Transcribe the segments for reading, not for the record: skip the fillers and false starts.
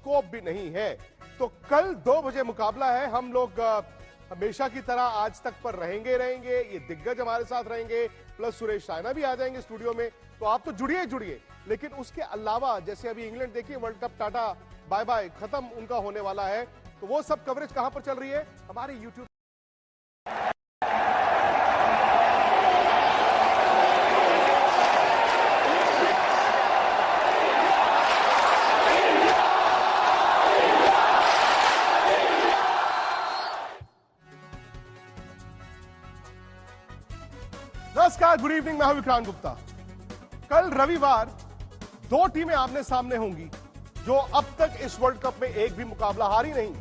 Scope भी नहीं है। तो कल 2 बजे मुकाबला है। हम लोग हमेशा की तरह आज तक पर रहेंगे। ये दिग्गज हमारे साथ रहेंगे, प्लस सुरेश रायना भी आ जाएंगे स्टूडियो में। तो आप तो जुड़िए। लेकिन उसके अलावा जैसे अभी इंग्लैंड देखिए, world cup tata bye bye खत्म उनका होने वाला है। तो वो सब कवरेज कहां पर चल रही है? हमारे यूट्यूब। नमस्कार, गुड इवनिंग। मैं हूं विक्रांत गुप्ता। कल रविवार 2 टीमें आमने सामने होंगी जो अब तक इस वर्ल्ड कप में एक भी मुकाबला हारी नहीं।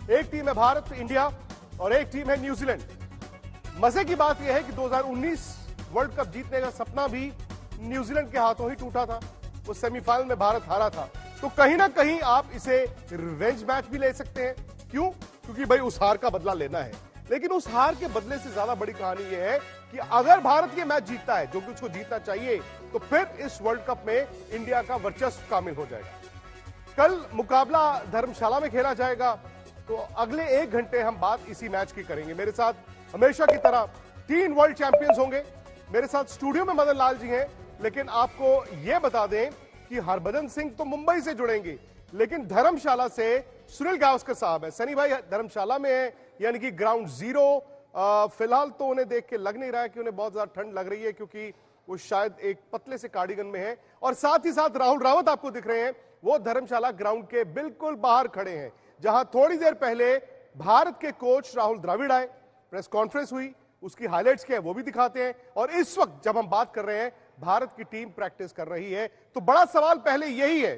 एक टीम है भारत, इंडिया, और एक टीम है न्यूजीलैंड। मजे की बात यह है कि 2019 वर्ल्ड कप जीतने का सपना भी न्यूजीलैंड के हाथों ही टूटा था। वो सेमीफाइनल में भारत हारा था। तो कहीं ना कहीं आप इसे रिवेंज मैच भी ले सकते हैं। क्यों? क्योंकि भाई उस हार का बदला लेना है। लेकिन उस हार के बदले से ज्यादा बड़ी कहानी यह है कि अगर भारत ये मैच जीतता है, जो कि उसको जीतना चाहिए, तो फिर इस वर्ल्ड कप में इंडिया का वर्चस्व कामिल हो जाएगा। कल मुकाबला धर्मशाला में खेला जाएगा। तो अगले 1 घंटे हम बात इसी मैच की करेंगे। मेरे साथ हमेशा की तरह 3 वर्ल्ड चैंपियंस होंगे। मेरे साथ स्टूडियो में मदन लाल जी हैं। लेकिन आपको यह बता दें कि हरभजन सिंह तो मुंबई से जुड़ेंगे, लेकिन धर्मशाला से सुनील गावस्कर साहब है। सनी भाई धर्मशाला में है, यानी कि ग्राउंड जीरो। फिलहाल तो उन्हें देख के लग नहीं रहा है कि उन्हें बहुत ज्यादा ठंड लग रही है, क्योंकि वो शायद एक पतले से कार्डिगन में है। और साथ ही साथ राहुल रावत आपको दिख रहे हैं, वो धर्मशाला ग्राउंड के बिल्कुल बाहर खड़े हैं, जहां थोड़ी देर पहले भारत के कोच राहुल द्रविड़ आए, प्रेस कॉन्फ्रेंस हुई, उसकी हाइलाइट्स क्या है वो भी दिखाते हैं। और इस वक्त जब हम बात कर रहे हैं, भारत की टीम प्रैक्टिस कर रही है। तो बड़ा सवाल पहले यही है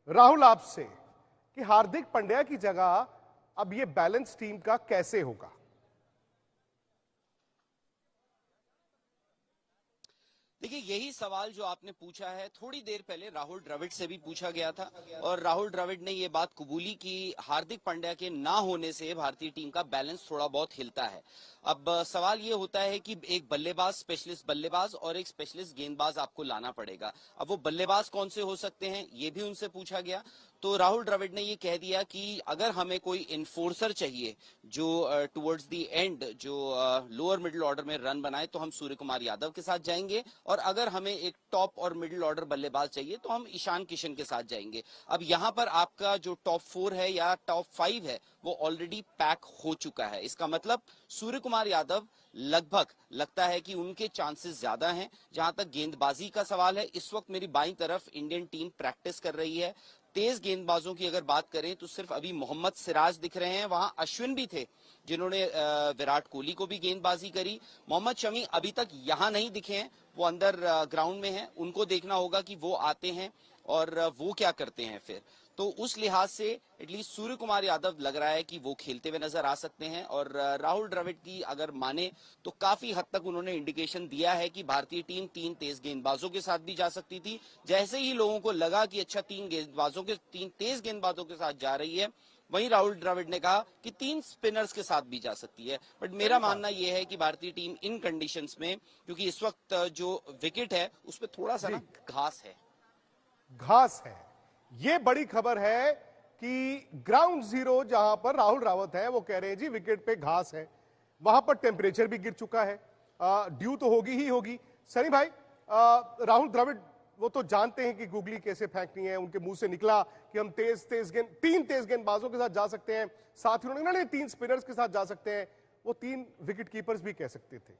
राहुल आपसे कि हार्दिक पांड्या की जगह अब ये बैलेंस टीम का कैसे होगा? देखिए, यही सवाल जो आपने पूछा है थोड़ी देर पहले राहुल द्रविड़ से भी पूछा गया था, और राहुल द्रविड़ ने यह बात कबूली कि हार्दिक पांड्या के ना होने से भारतीय टीम का बैलेंस थोड़ा बहुत हिलता है। अब सवाल ये होता है कि एक बल्लेबाज, स्पेशलिस्ट बल्लेबाज और एक स्पेशलिस्ट गेंदबाज आपको लाना पड़ेगा। अब वो बल्लेबाज कौन से हो सकते हैं, ये भी उनसे पूछा गया। तो राहुल द्रविड़ ने ये कह दिया कि अगर हमें कोई इन्फोर्सर चाहिए जो टुवर्ड्स द एंड, जो लोअर मिडिल ऑर्डर में रन बनाए, तो हम सूर्य कुमार यादव के साथ जाएंगे। और अगर हमें एक टॉप और मिडिल ऑर्डर बल्लेबाज चाहिए तो हम ईशान किशन के साथ जाएंगे। अब यहां पर आपका जो टॉप 4 है या टॉप 5 है, वो ऑलरेडी पैक हो चुका है। इसका मतलब सूर्य कुमार यादव लगभग लगता है कि उनके चांसेस ज्यादा हैं। जहां तक गेंदबाजी का सवाल है, इस वक्त मेरी बाईं तरफ इंडियन टीम प्रैक्टिस कर रही है। तेज गेंदबाजों की अगर बात करें तो सिर्फ अभी मोहम्मद सिराज दिख रहे हैं। वहां अश्विन भी थे जिन्होंने विराट कोहली को भी गेंदबाजी करी। मोहम्मद शमी अभी तक यहां नहीं दिखे हैं, वो अंदर ग्राउंड में हैं। उनको देखना होगा कि वो आते हैं और वो क्या करते हैं फिर। तो उस लिहाज से एटलीस्ट सूर्य कुमार यादव लग रहा है कि वो खेलते हुए नजर आ सकते हैं। और राहुल द्रविड़ की अगर माने तो काफी हद तक उन्होंने इंडिकेशन दिया है कि भारतीय टीम 3 तेज गेंदबाजों के साथ भी जा सकती थी। जैसे ही लोगों को लगा कि अच्छा 3 तेज गेंदबाजों के साथ जा रही है, वहीं राहुल द्रविड़ ने कहा कि 3 स्पिनर्स के साथ भी जा सकती है। बट मेरा मानना यह है कि भारतीय टीम इन कंडीशंस में, क्योंकि इस वक्त जो विकेट है उस पर थोड़ा सा ना घास है। ये बड़ी खबर है कि ग्राउंड जीरो जहां पर राहुल रावत है, वो कह रहे हैं जी विकेट पे घास है। वहां पर टेम्परेचर भी गिर चुका है। ड्यू तो होगी ही होगी। सनी भाई, राहुल द्रविड़ वो तो जानते हैं कि गुगली कैसे फेंकनी है। उनके मुंह से निकला कि हम 3 तेज गेंदबाजों के साथ जा सकते हैं, साथ ही उन्होंने 3 स्पिनर्स के साथ जा सकते हैं। वो 3 विकेट कीपर्स भी कह सकते थे।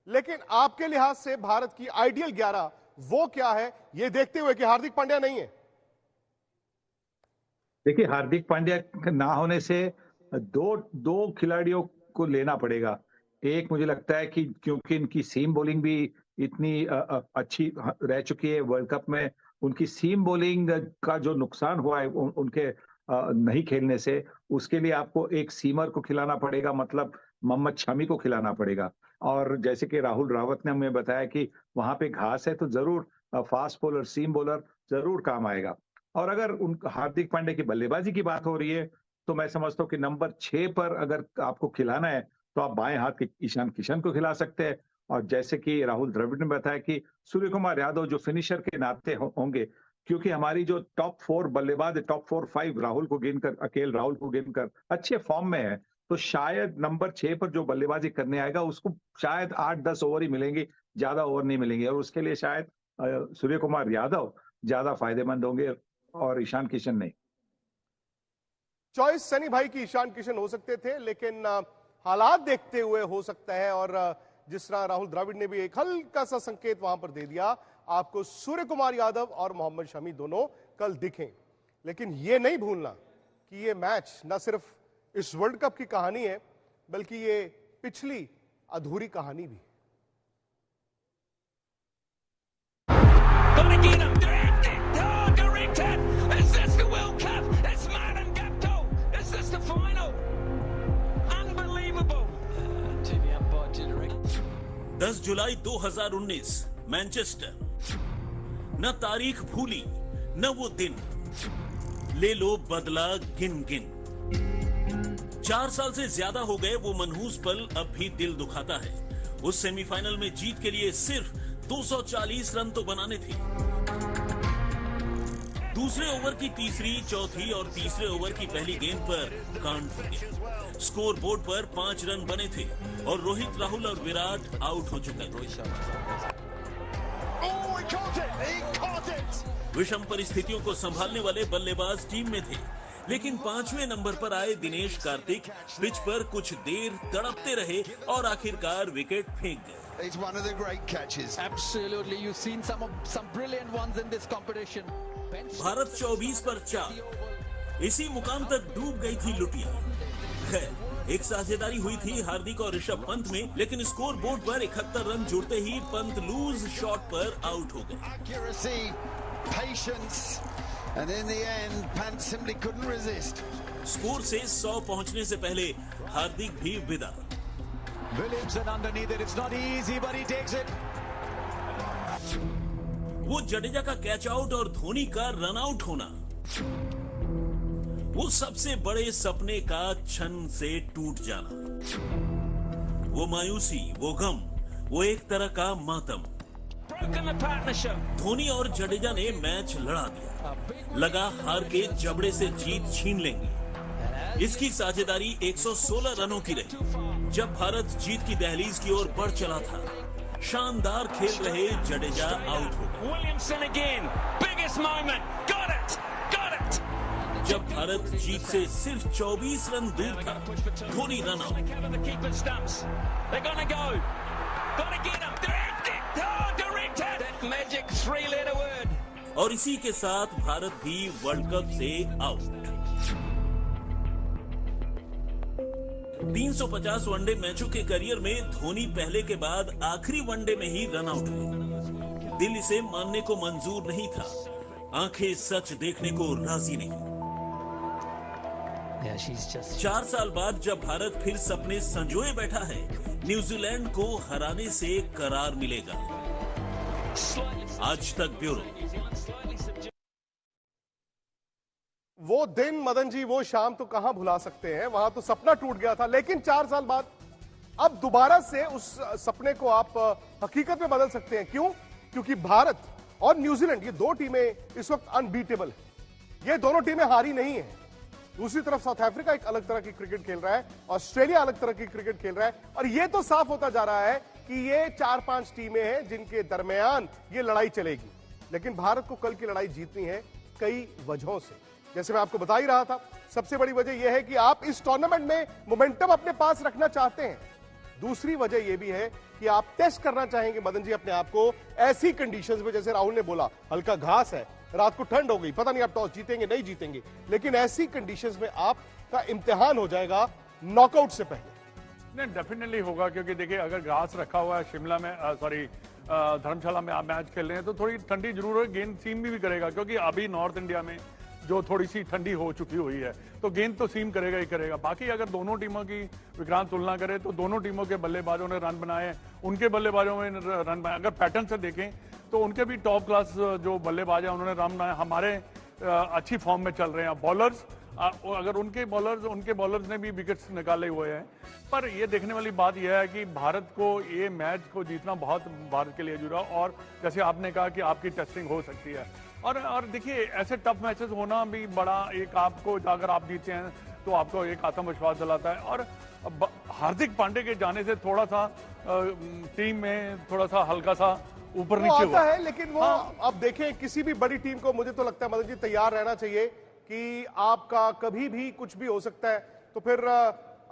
लेकिन आपके लिहाज से भारत की आइडियल 11 वो क्या है, ये देखते हुए कि हार्दिक पांड्या नहीं है? देखिए, हार्दिक पांड्या ना होने से दो दो खिलाड़ियों को लेना पड़ेगा। एक मुझे लगता है कि क्योंकि इनकी सीम बॉलिंग भी इतनी अच्छी रह चुकी है वर्ल्ड कप में, उनकी सीम बॉलिंग का जो नुकसान हुआ है उनके नहीं खेलने से, उसके लिए आपको एक सीमर को खिलाना पड़ेगा, मतलब मोहम्मद शमी को खिलाना पड़ेगा। और जैसे कि राहुल रावत ने हमें बताया कि वहां पे घास है, तो जरूर फास्ट बॉलर, सीम बॉलर जरूर काम आएगा। और अगर उन हार्दिक पांड्या की बल्लेबाजी की बात हो रही है, तो मैं समझता हूँ कि नंबर 6 पर अगर आपको खिलाना है, तो आप बाएं हाथ के ईशान किशन को खिला सकते हैं। और जैसे कि राहुल द्रविड़ ने बताया कि सूर्य कुमार यादव जो फिनिशर के नाते होंगे, क्योंकि हमारी जो टॉप 4 बल्लेबाज, टॉप 4-5 राहुल को गिनकर, अकेले राहुल को गिनकर अच्छे फॉर्म में है, तो शायद नंबर 6 पर जो बल्लेबाजी करने आएगा उसको शायद 8-10 ओवर ही मिलेंगे, ज्यादा ओवर नहीं मिलेंगे, और उसके लिए शायद सूर्य कुमार यादव ज्यादा फायदेमंद होंगे और ईशान किशन नहीं। चॉइस सनी भाई की ईशान किशन हो सकते थे, लेकिन हालात देखते हुए हो सकता है, और जिस तरह राहुल द्रविड़ ने भी एक हल्का सा संकेत वहां पर दे दिया, आपको सूर्य कुमार यादव और मोहम्मद शमी दोनों कल दिखें। लेकिन यह नहीं भूलना कि यह मैच न सिर्फ इस वर्ल्ड कप की कहानी है, बल्कि ये पिछली अधूरी कहानी भी। दस जुलाई 2019 मैनचेस्टर। न तारीख भूली न वो दिन, ले लो बदला गिन गिन। 4 साल से ज्यादा हो गए वो मनहूस पल अब भी दिल दुखाता है। उस सेमीफाइनल में जीत के लिए सिर्फ 240 रन तो बनाने थे। दूसरे ओवर की तीसरी, चौथी और तीसरे ओवर की पहली गेंद पर कांड फट गया। स्कोर बोर्ड पर 5 रन बने थे और रोहित, राहुल और विराट आउट हो चुके थे। विषम परिस्थितियों को संभालने वाले बल्लेबाज टीम में थे, लेकिन 5वें नंबर पर आए दिनेश कार्तिक पिच पर कुछ देर तड़पते रहे और आखिरकार विकेट फेंक गए। It's one of the great catches. Absolutely, you've seen some brilliant ones in this competition. Bharat 24 पर 4। इसी मुकाम तक डूब गई थी लुटिया। खैर, एक साझेदारी हुई थी हार्दिक और ऋषभ पंत में, लेकिन स्कोर बोर्ड पर 71 रन जुड़ते ही पंत लूज शॉट पर आउट हो गए। Accuracy, patience, and in the end, Pant simply couldn't resist. Score से 100 पहुंचने से पहले हार्दिक भी विदा। Williamson underneath it. It's not easy, but he takes it. वो जडेजा का कैच आउट और धोनी का रन आउट होना, वो सबसे बड़े सपने का क्षण से टूट जाना, वो मायूसी, वो गम, वो एक तरह का मातम। धोनी और जडेजा ने मैच लड़ा दिया। लगा हार के जबड़े से जीत छीन लेंगे। इसकी साझेदारी 116 रनों की रही। जब भारत जीत की दहलीज की ओर बढ़ चला था, शानदार खेल रहे जडेजा आउट हो गए। जब भारत जीत से सिर्फ 24 रन दूर था, धोनी रन आउट। और इसी के साथ भारत भी वर्ल्ड कप से आउट। 350 वनडे मैचों के करियर में धोनी पहले के बाद आखिरी वनडे में ही रन आउट हुए। दिल इसे मानने को मंजूर नहीं था, आंखें सच देखने को राजी नहीं। 4 साल बाद जब भारत फिर सपने संजोए बैठा है, न्यूजीलैंड को हराने से करार मिलेगा। आज तक ब्यूरो। वो दिन मदन जी, वो शाम तो कहां भुला सकते हैं, वहां तो सपना टूट गया था, लेकिन 4 साल बाद अब दोबारा से उस सपने को आप हकीकत में बदल सकते हैं। क्यों? क्योंकि भारत और न्यूजीलैंड, ये 2 टीमें इस वक्त अनबीटेबल है। ये दोनों टीमें हारी नहीं है। दूसरी तरफ साउथ अफ्रीका एक अलग तरह की क्रिकेट खेल रहा है, ऑस्ट्रेलिया अलग तरह की क्रिकेट खेल रहा है, और ये तो साफ होता जा रहा है कि ये 4-5 टीमें हैं जिनके दरमियान ये लड़ाई चलेगी। लेकिन भारत को कल की लड़ाई जीतनी है कई वजहों से। जैसे मैं आपको बता ही रहा था, सबसे बड़ी वजह यह है कि आप इस टूर्नामेंट में मोमेंटम अपने पास रखना चाहते हैं। दूसरी वजह यह भी है कि आप टेस्ट करना चाहेंगे मदन जी अपने आप को ऐसी कंडीशंस में, जैसे राहुल ने बोला, हल्का घास है, रात को ठंड हो गई, पता नहीं आप टॉस जीतेंगे नहीं जीतेंगे, लेकिन ऐसी कंडीशंस में आपका इम्तिहान हो जाएगा नॉकआउट से पहले। नहीं, डेफिनेटली होगा, क्योंकि देखिए अगर घास रखा हुआ है शिमला में, धर्मशाला में आप मैच खेल रहे हैं तो थोड़ी ठंडी जरूर है, गेंद सीम भी करेगा, क्योंकि अभी नॉर्थ इंडिया में जो थोड़ी सी ठंडी हो चुकी हुई है, तो गेंद तो सीम करेगा ही करेगा। बाकी अगर दोनों टीमों की विक्रांत तुलना करें तो दोनों टीमों के बल्लेबाजों ने रन बनाए, उनके बल्लेबाजों में रन बनाए। अगर पैटर्न से देखें तो उनके भी टॉप क्लास जो बल्लेबाज हैं उन्होंने रन बनाए। हमारे अच्छी फॉर्म में चल रहे हैं बॉलर्स, अगर उनके बॉलर्स ने भी विकेट्स निकाले हुए हैं। पर ये देखने वाली बात यह है कि भारत को ये मैच को जीतना बहुत भारत के लिए जरूरी है, और जैसे आपने कहा कि आपकी टेस्टिंग हो सकती है, और देखिए ऐसे टफ मैचेस होना भी बड़ा एक आपको, अगर आप जीते हैं तो आपको एक आत्मविश्वास दिलाता है। और हार्दिक पांडे के जाने से थोड़ा सा टीम में थोड़ा सा हल्का सा ऊपर वो नीचे आता हुआ है, लेकिन वो अब देखें, किसी भी बड़ी टीम को मुझे तो लगता है मदन जी तैयार रहना चाहिए कि आपका कभी भी कुछ भी हो सकता है। तो फिर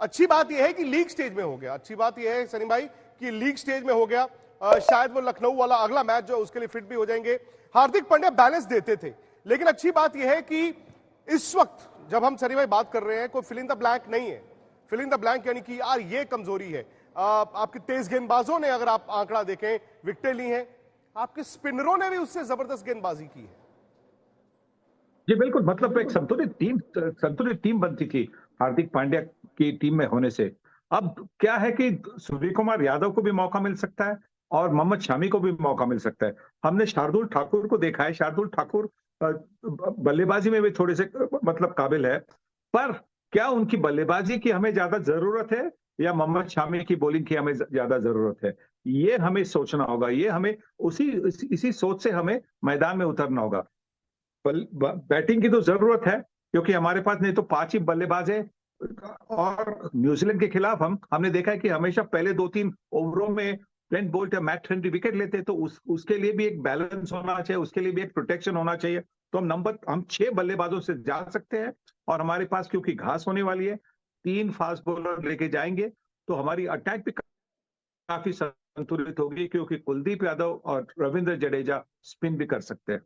अच्छी बात यह है कि लीग स्टेज में हो गया। अच्छी बात यह है सलीम भाई कि लीग स्टेज में हो गया। शायद वो लखनऊ वाला अगला मैच जो है उसके लिए फिट भी हो जाएंगे। हार्दिक पांड्या बैलेंस देते थे, लेकिन अच्छी बात यह है कि इस वक्त जब हम सनी भाई बात कर रहे हैं, कोई फिल इन द ब्लैंक नहीं है। फिल इन द ब्लैंक यानी कि यार ये कमजोरी है। आपके तेज गेंदबाजों ने, अगर आप आंकड़ा देखें, विकेटें ली हैं। आपके स्पिनरों ने भी उससे जबरदस्त गेंदबाजी की है। जी बिल्कुल, मतलब एक संतुलित टीम बनती थी हार्दिक पांड्या की टीम में होने से। अब क्या है कि सूर्य कुमार यादव को भी मौका मिल सकता है और मोहम्मद शामी को भी मौका मिल सकता है। हमने शार्दुल ठाकुर को देखा है, शार्दुल ठाकुर बल्लेबाजी में भी थोड़े से मतलब काबिल है, पर क्या उनकी बल्लेबाजी की हमें ज्यादा जरूरत है या मोहम्मद शामी की बॉलिंग की हमें ज्यादा जरूरत है? ये हमें सोचना होगा। ये हमें इसी सोच से हमें मैदान में उतरना होगा। बैटिंग की तो जरूरत है क्योंकि हमारे पास नहीं तो 5 ही बल्लेबाज है। और न्यूजीलैंड के खिलाफ हमने देखा है कि हमेशा पहले 2-3 ओवरों में ट्रेंट बोल्ट या मैट हेनरी विकेट लेते, तो उसके लिए भी एक बैलेंस होना चाहिए, उसके लिए भी एक प्रोटेक्शन होना चाहिए। तो हम 6 बल्लेबाजों से जा सकते हैं और हमारे पास क्योंकि घास होने वाली है, 3 फास्ट बॉलर लेके जाएंगे तो हमारी अटैक भी काफी संतुलित होगी क्योंकि कुलदीप यादव और रविंद्र जडेजा स्पिन भी कर सकते हैं।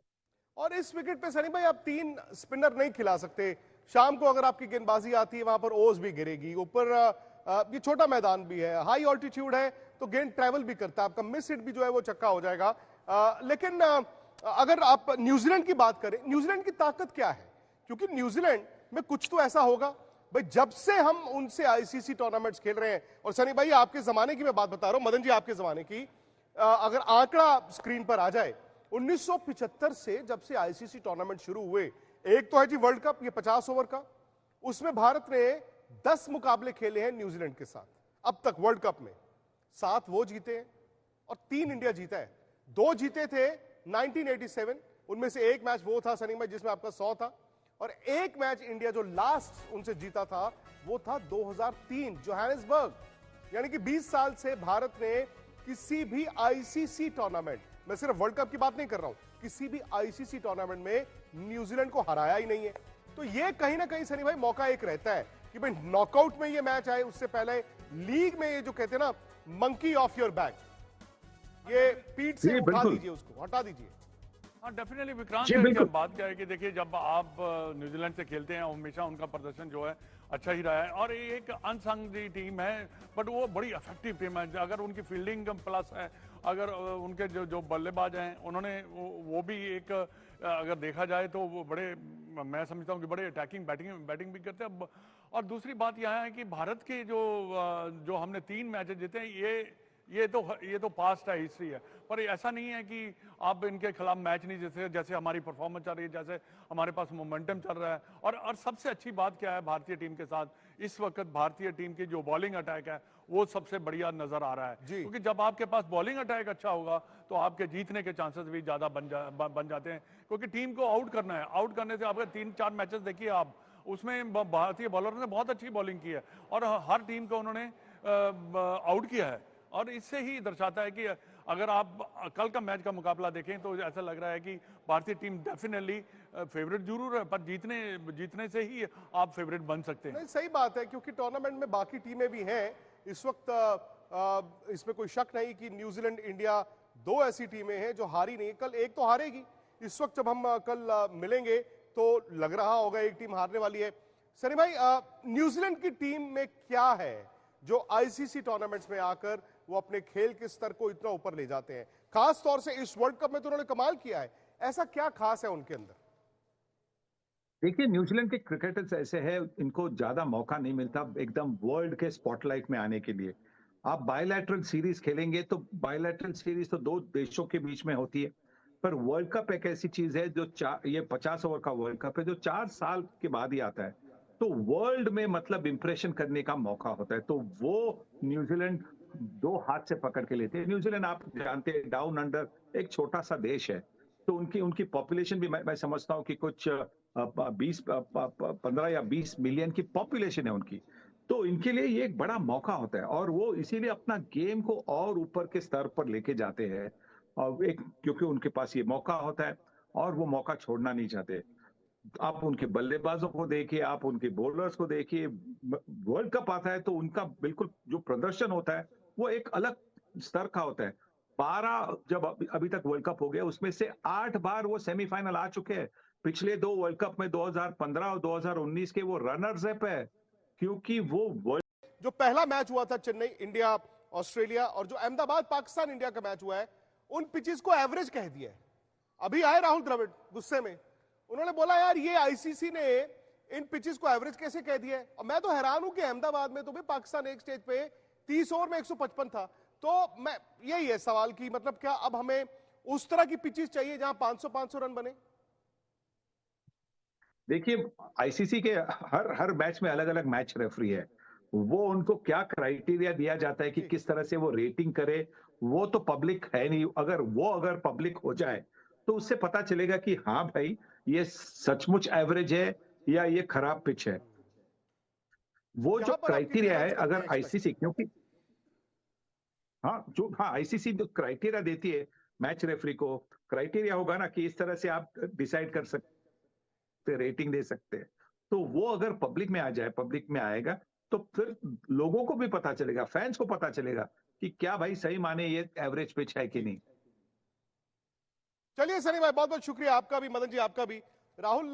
और इस विकेट पे सनी भाई आप 3 स्पिनर नहीं खिला सकते। शाम को अगर आपकी गेंदबाजी आती है, वहां पर ओस भी गिरेगी ऊपर। ये छोटा मैदान भी है, हाई ऑल्टीट्यूड है, तो गेंद ट्रैवल भी करता है। आपका मिस हिट भी जो है वो चक्का हो जाएगा। लेकिन अगर आप न्यूजीलैंड की बात करें, न्यूजीलैंड की ताकत क्या है? क्योंकि न्यूजीलैंड में कुछ तो ऐसा होगा भाई, जब से हम उनसे आईसीसी टूर्नामेंट्स खेल रहे हैं। और सनी भाई आपके जमाने की मैं बात बता रहा हूं, मदन जी आपके जमाने की, अगर आंकड़ा स्क्रीन पर आ जाए 1975 से जब से आईसीसी टूर्नामेंट शुरू हुए, एक तो है जी वर्ल्ड कप, ये 50 ओवर का, उसमें भारत ने 10 मुकाबले खेले हैं न्यूजीलैंड के साथ अब तक वर्ल्ड कप में। 7 वो जीते हैं और 3 इंडिया जीता है। 2 जीते थे 1987, उनमें से एक मैच वो था सनी भाई जिसमें आपका 100 था, और एक मैच इंडिया जो लास्ट उनसे जीता था वो था 2003 जोहानिसबर्ग। यानी कि 20 साल से भारत ने किसी भी आईसीसी टूर्नामेंट, मैं सिर्फ वर्ल्ड कप की बात नहीं कर रहा हूं, किसी भी आईसीसी टूर्नामेंट में न्यूजीलैंड को हराया ही नहीं है। तो ये कहीं ना कहीं सनी भाई मौका एक रहता है कि भाई नॉकआउट में ये मैच आए, उससे पहले लीग में ये जो कहते हैं ना मंकी ऑफ योर बैक, ये पीठ से उठा दीजिए, उसको हटा दीजिए। हाँ डेफिनेटली विक्रांत, बात क्या है कि देखिए जब आप न्यूजीलैंड से खेलते हैं हमेशा उनका प्रदर्शन जो है अच्छा ही रहा है और ये एक अनसंग टीम है, बट वो बड़ी इफेक्टिव टीम है। अगर उनकी फील्डिंग प्लस है, अगर उनके जो बल्लेबाज हैं उन्होंने वो भी एक, अगर देखा जाए तो वो बड़े, मैं समझता हूँ कि बड़े अटैकिंग बैटिंग भी करते हैं। और दूसरी बात यहाँ है कि भारत के जो हमने 3 मैचेस जीते हैं, ये तो पास्ट है, हिस्ट्री है, पर ऐसा नहीं है कि आप इनके खिलाफ मैच नहीं, जैसे हमारी परफॉर्मेंस चल रही है, जैसे हमारे पास मोमेंटम चल रहा है। और सबसे अच्छी बात क्या है भारतीय टीम के साथ, इस वक्त भारतीय टीम की जो बॉलिंग अटैक है वो सबसे बढ़िया नजर आ रहा है। क्योंकि जब आपके पास बॉलिंग अटैक अच्छा होगा तो आपके जीतने के चांसेस भी ज्यादा बन जाते हैं, क्योंकि टीम को आउट करना है। आउट करने से आपके 3-4 मैचेस देखिए आप, उसमें भारतीय बॉलर ने बहुत अच्छी बॉलिंग की है और हर टीम को उन्होंने आउट किया है। और इससे ही दर्शाता है कि अगर आप कल का मैच का मुकाबला देखें तो ऐसा लग रहा है कि भारतीय टीम डेफिनेटली फेवरेट जरूर है, पर जीतने से ही आप फेवरेट बन सकते हैं। नहीं, सही बात है, क्योंकि टूर्नामेंट में बाकी टीमें भी हैं इस वक्त। इसमें कोई शक नहीं कि न्यूजीलैंड, इंडिया 2 ऐसी टीमें हैं जो हारी नहीं। कल एक तो हारेगी। इस वक्त जब हम कल मिलेंगे तो लग रहा होगा एक टीम हारने वाली है। सनी भाई, न्यूजीलैंड की टीम में क्या है जो आईसीसी टूर्नामेंट्स में आकर वो अपने खेल के स्तर को इतना ऊपर ले जाते हैं? खास तौर से इस वर्ल्ड कप में तो उन्होंने कमाल किया है। ऐसा क्या खास है उनके अंदर? देखिए, न्यूजीलैंड के क्रिकेटर्स ऐसे हैं, इनको ज्यादा मौका नहीं मिलता एकदम वर्ल्ड के स्पॉटलाइट में आने के लिए। आप बायलैटरल सीरीज खेलेंगे तो बायलैटरल सीरीज तो 2 देशों के बीच में होती है, पर वर्ल्ड कप एक ऐसी चीज है जो ये 50 ओवर का वर्ल्ड कप है जो 4 साल के बाद ही आता है। तो वर्ल्ड में मतलब इंप्रेशन करने का मौका होता है, तो वो न्यूजीलैंड 2 हाथ से पकड़ के लेते हैं। न्यूजीलैंड आप जानते हैं डाउन अंडर एक छोटा सा देश है, तो उनकी उनकी पॉपुलेशन भी मैं समझता हूँ कि कुछ 15 या 20 मिलियन की पॉपुलेशन है उनकी। तो इनके लिए ये एक बड़ा मौका होता है और वो इसीलिए अपना गेम को और ऊपर के स्तर पर लेके जाते हैं, और एक क्योंकि उनके पास ये मौका होता है और वो मौका छोड़ना नहीं चाहते। आप उनके बल्लेबाजों को देखिए, आप उनके बॉलर्स को देखिए, वर्ल्ड कप आता है तो उनका बिल्कुल जो प्रदर्शन होता है वो एक अलग स्तर का होता है। 12 जब अभी तक वर्ल्ड कप हो गया, उसमें से 8 बार वो सेमीफाइनल आ चुके हैं। पिछले 2 वर्ल्ड कप में 2015 और 2019 के वो रनर्स अप है, क्योंकि वो वर्ल्ड जो पहला मैच हुआ था चेन्नई इंडिया ऑस्ट्रेलिया और जो अहमदाबाद पाकिस्तान इंडिया का मैच हुआ है, उन पिचेस को एवरेज कह दिया है। अभी आए राहुल द्रविड़ गुस्से में, उन्होंने बोला यार ये आईसीसी ने इन पिचेस को एवरेज कैसे कह दिया है। और मैं तो हैरान हूं कि अहमदाबाद में तो भी पाकिस्तान एक स्टेज पे 30 ओवर में 155 था। तो मैं यही है सवाल की मतलब क्या अब हमें उस तरह की पिचेस चाहिए जहां 500 रन बने? देखिए, आईसीसी के हर मैच में अलग अलग मैच रेफरी है। वो उनको क्या क्राइटेरिया दिया जाता है कि किस तरह से वो रेटिंग करे, वो तो पब्लिक है नहीं। अगर पब्लिक हो जाए तो उससे पता चलेगा कि हाँ भाई, ये सचमुच एवरेज है या ये खराब पिच है। वो जो क्राइटेरिया है, अगर आईसीसी, क्योंकि आईसीसी जो क्राइटेरिया देती है मैच रेफरी को, क्राइटेरिया होगा ना कि इस तरह से आप डिसाइड कर सकते, रेटिंग दे सकते हैं। तो वो अगर पब्लिक में आ जाए, पब्लिक में आएगा तो फिर लोगों को भी पता चलेगा, फैंस को पता चलेगा कि क्या भाई सही माने ये एवरेज पिच है कि नहीं। चलिए सनी भाई, बहुत बहुत शुक्रिया आपका भी, मदन जी आपका भी। राहुल